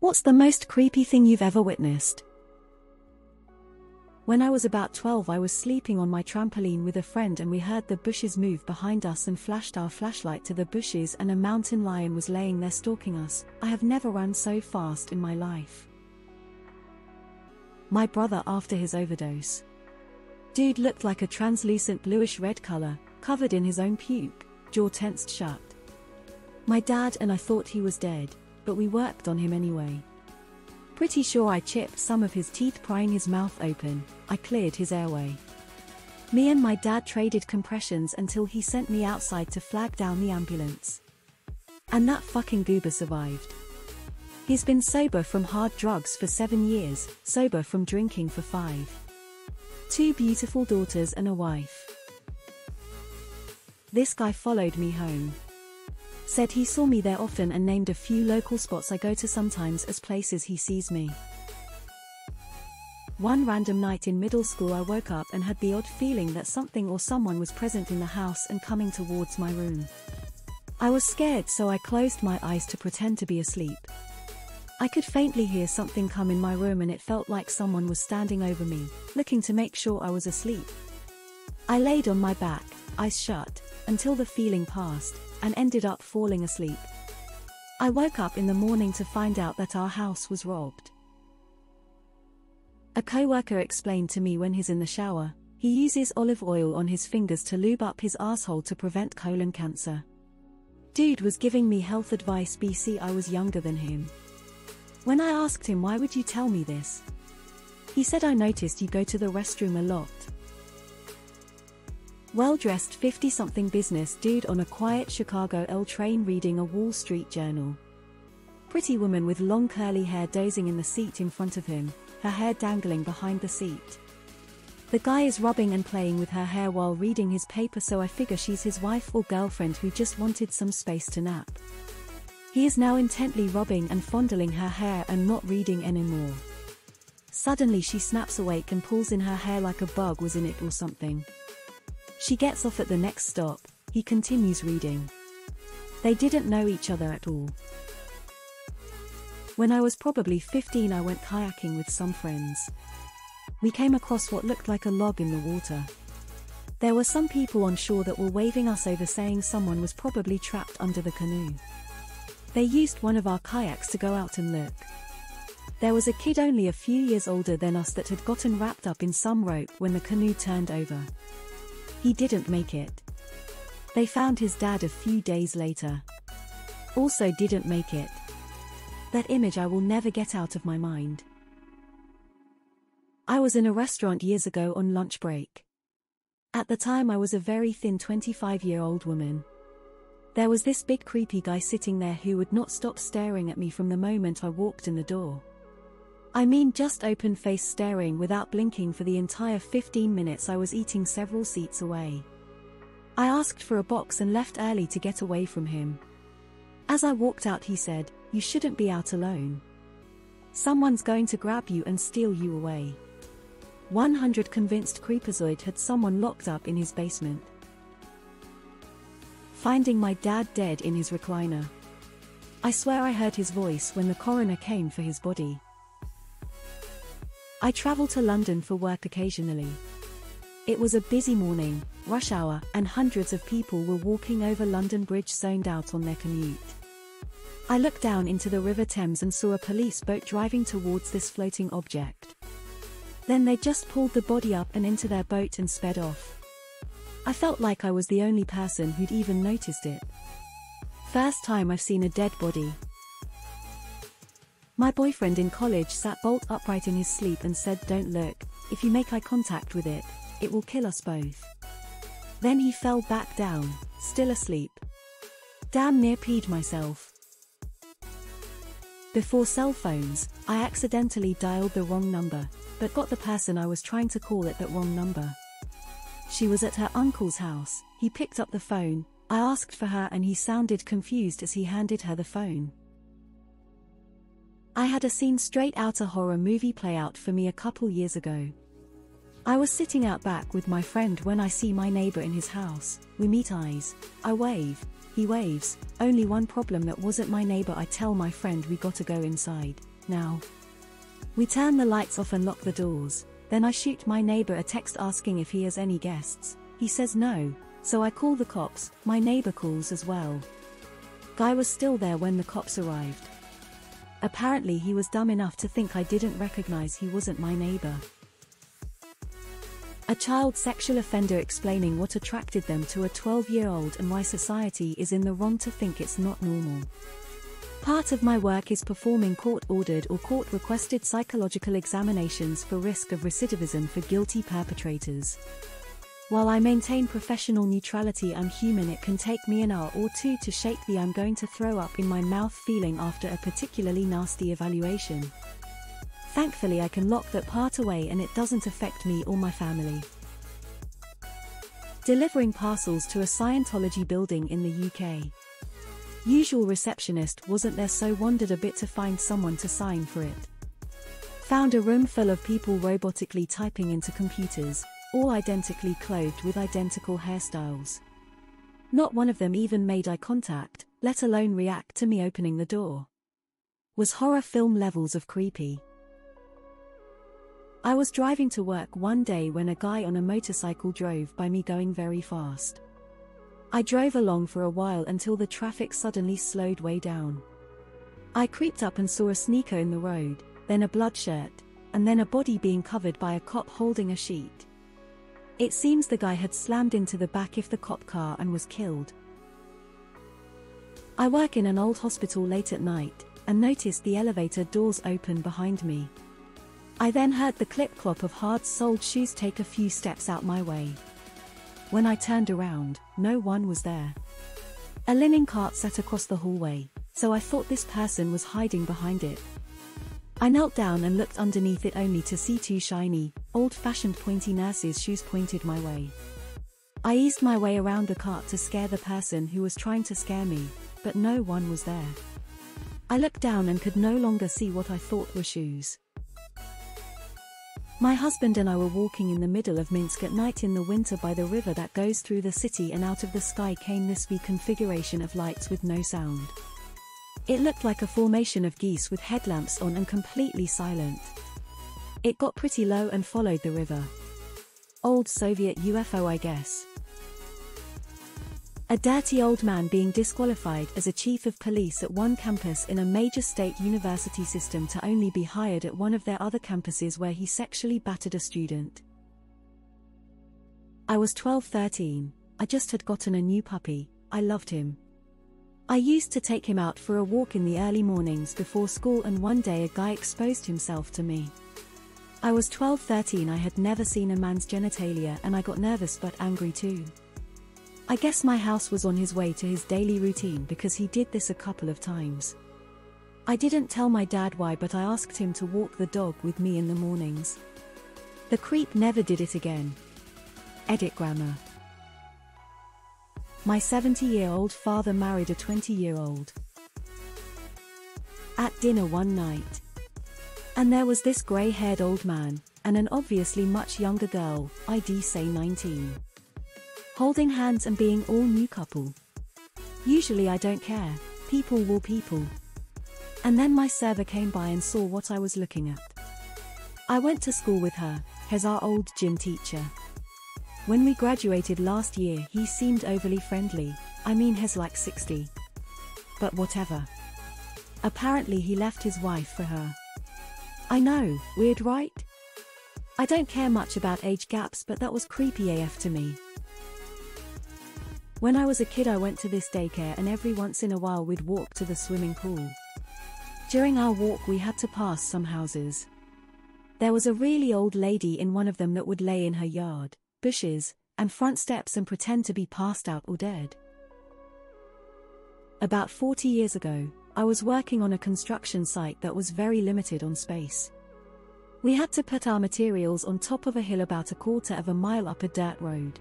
What's the most creepy thing you've ever witnessed? When I was about 12, I was sleeping on my trampoline with a friend and we heard the bushes move behind us and flashed our flashlight to the bushes and a mountain lion was laying there stalking us. I have never run so fast in my life. My brother after his overdose. Dude looked like a translucent bluish-red color, covered in his own puke, jaw tensed shut. My dad and I thought he was dead, but we worked on him anyway. Pretty sure I chipped some of his teeth prying his mouth open. I cleared his airway. Me and my dad traded compressions until he sent me outside to flag down the ambulance. And that fucking goober survived. He's been sober from hard drugs for 7 years, sober from drinking for 5. 2 beautiful daughters and a wife. This guy followed me home. Said he saw me there often and named a few local spots I go to sometimes as places he sees me. One random night in middle school I woke up and had the odd feeling that something or someone was present in the house and coming towards my room. I was scared, so I closed my eyes to pretend to be asleep. I could faintly hear something come in my room and it felt like someone was standing over me, looking to make sure I was asleep. I laid on my back, eyes shut, until the feeling passed, and ended up falling asleep. I woke up in the morning to find out that our house was robbed. A coworker explained to me when he's in the shower, he uses olive oil on his fingers to lube up his asshole to prevent colon cancer. Dude was giving me health advice BC I was younger than him. When I asked him why would you tell me this? He said I noticed you go to the restroom a lot. Well-dressed 50-something business dude on a quiet Chicago L train reading a Wall Street Journal. Pretty woman with long curly hair dozing in the seat in front of him, her hair dangling behind the seat. The guy is rubbing and playing with her hair while reading his paper, so I figure she's his wife or girlfriend who just wanted some space to nap. He is now intently rubbing and fondling her hair and not reading anymore. Suddenly she snaps awake and pulls in her hair like a bug was in it or something. She gets off at the next stop. He continues reading. They didn't know each other at all. When I was probably 15, I went kayaking with some friends. We came across what looked like a log in the water. There were some people on shore that were waving us over, saying someone was probably trapped under the canoe. They used one of our kayaks to go out and look. There was a kid only a few years older than us that had gotten wrapped up in some rope when the canoe turned over. He didn't make it. They found his dad a few days later. Also didn't make it. That image I will never get out of my mind. I was in a restaurant years ago on lunch break. At the time I was a very thin 25-year-old woman. There was this big creepy guy sitting there who would not stop staring at me from the moment I walked in the door. I mean, just open-faced staring without blinking for the entire 15 minutes I was eating several seats away. I asked for a box and left early to get away from him. As I walked out he said, "You shouldn't be out alone. Someone's going to grab you and steal you away." 100 convinced Creepazoid had someone locked up in his basement. Finding my dad dead in his recliner. I swear I heard his voice when the coroner came for his body. I travel to London for work occasionally. It was a busy morning, rush hour, and hundreds of people were walking over London Bridge zoned out on their commute. I looked down into the River Thames and saw a police boat driving towards this floating object. Then they just pulled the body up and into their boat and sped off. I felt like I was the only person who'd even noticed it. First time I've seen a dead body. My boyfriend in college sat bolt upright in his sleep and said, "Don't look, if you make eye contact with it, it will kill us both." Then he fell back down, still asleep. Damn near peed myself. Before cell phones, I accidentally dialed the wrong number, but got the person I was trying to call at that wrong number. She was at her uncle's house. He picked up the phone. I asked for her and he sounded confused as he handed her the phone. I had a scene straight out a horror movie play out for me a couple years ago. I was sitting out back with my friend when I see my neighbor in his house. We meet eyes. I wave. He waves. Only one problem, that wasn't my neighbor. I tell my friend we gotta go inside. now. We turn the lights off and lock the doors. Then I shoot my neighbor a text asking if he has any guests. He says no, so I call the cops. My neighbor calls as well. Guy was still there when the cops arrived. Apparently he was dumb enough to think I didn't recognize he wasn't my neighbor. A child sexual offender explaining what attracted them to a 12-year-old and why society is in the wrong to think it's not normal. Part of my work is performing court-ordered or court-requested psychological examinations for risk of recidivism for guilty perpetrators. While I maintain professional neutrality, I'm human. It can take me an hour or two to shake the "I'm going to throw up in my mouth" feeling after a particularly nasty evaluation. Thankfully I can lock that part away and it doesn't affect me or my family. Delivering parcels to a Scientology building in the UK. Usual receptionist wasn't there, so wandered a bit to find someone to sign for it. Found a room full of people robotically typing into computers, all identically clothed with identical hairstyles. Not one of them even made eye contact, let alone react to me opening the door. Was horror film levels of creepy. I was driving to work one day when a guy on a motorcycle drove by me going very fast. I drove along for a while until the traffic suddenly slowed way down. I creeped up and saw a sneaker in the road, then a blood shirt, and then a body being covered by a cop holding a sheet. It seems the guy had slammed into the back of the cop car and was killed. I work in an old hospital late at night, and noticed the elevator doors open behind me. I then heard the clip-clop of hard-soled shoes take a few steps out my way. When I turned around, no one was there. A linen cart sat across the hallway, so I thought this person was hiding behind it. I knelt down and looked underneath it only to see two shiny, old-fashioned pointy nurse's shoes pointed my way. I eased my way around the cart to scare the person who was trying to scare me, but no one was there. I looked down and could no longer see what I thought were shoes. My husband and I were walking in the middle of Minsk at night in the winter by the river that goes through the city, and out of the sky came this V-configuration of lights with no sound. It looked like a formation of geese with headlamps on and completely silent. It got pretty low and followed the river. Old Soviet UFO, I guess. A dirty old man being disqualified as a chief of police at one campus in a major state university system to only be hired at one of their other campuses where he sexually battered a student. I was 12-13, I just had gotten a new puppy, I loved him. I used to take him out for a walk in the early mornings before school, and one day a guy exposed himself to me. I was 12-13, I had never seen a man's genitalia, and I got nervous but angry too. I guess my house was on his way to his daily routine because he did this a couple of times. I didn't tell my dad why, but I asked him to walk the dog with me in the mornings. The creep never did it again. Edit grammar. My 70-year-old father married a 20-year-old. At dinner one night. And there was this grey-haired old man, and an obviously much younger girl, I'd say 19. Holding hands and being all new couple. Usually I don't care, people will people. And then my server came by and saw what I was looking at. I went to school with her, as our old gym teacher. When we graduated last year he seemed overly friendly, I mean he's like 60. But whatever. Apparently he left his wife for her. I know, weird right? I don't care much about age gaps, but that was creepy AF to me. When I was a kid I went to this daycare, and every once in a while we'd walk to the swimming pool. During our walk we had to pass some houses. There was a really old lady in one of them that would lay in her yard, bushes, and front steps and pretend to be passed out or dead. About 40 years ago, I was working on a construction site that was very limited on space. We had to put our materials on top of a hill about a quarter of a mile up a dirt road.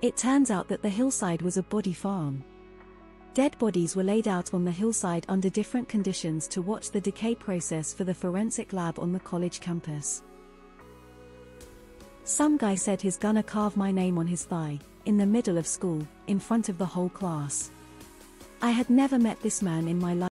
It turns out that the hillside was a body farm. Dead bodies were laid out on the hillside under different conditions to watch the decay process for the forensic lab on the college campus. Some guy said he's gonna carve my name on his thigh, in the middle of school, in front of the whole class. I had never met this man in my life.